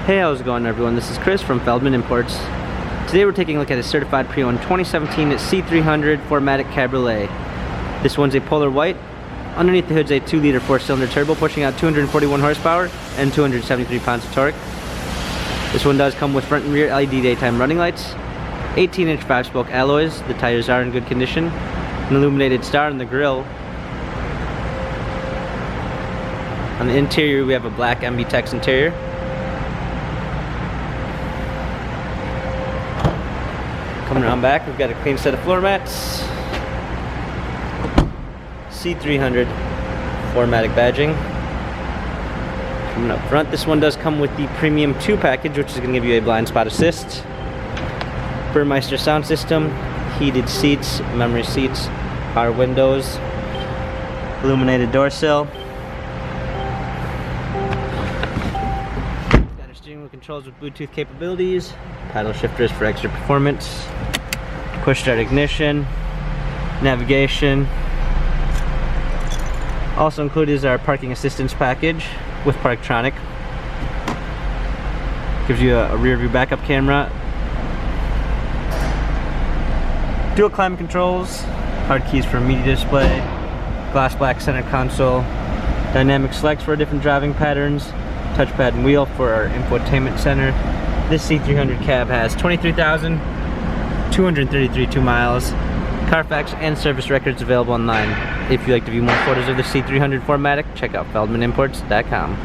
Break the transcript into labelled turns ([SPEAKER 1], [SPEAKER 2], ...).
[SPEAKER 1] Hey, how's it going everyone? This is Chris from Feldmann Imports. Today we're taking a look at a certified pre-owned 2017 C300 4MATIC Cabriolet. This one's a polar white. Underneath the hood's a 2-liter 4-cylinder turbo pushing out 241 horsepower and 273 pounds of torque. This one does come with front and rear LED daytime running lights, 18-inch 5-spoke alloys. The tires are in good condition. An illuminated star in the grille. On the interior we have a black MB-Tex interior. Coming around back, we've got a clean set of floor mats. C300 4MATIC badging. Coming up front, this one does come with the Premium 2 package, which is going to give you a blind spot assist, Burmeister sound system, heated seats, memory seats, power windows, illuminated door sill. Got our steering wheel controls with Bluetooth capabilities, paddle shifters for extra performance, push start ignition, navigation. Also included is our parking assistance package with Parktronic. Gives you a rear view backup camera, dual climate controls, hard keys for media display, glass black center console, dynamic selects for different driving patterns, touchpad and wheel for our infotainment center. This C300 cab has 23,233 miles. Carfax and service records available online. If you'd like to view more photos of the C300 4MATIC, check out feldmanimports.com.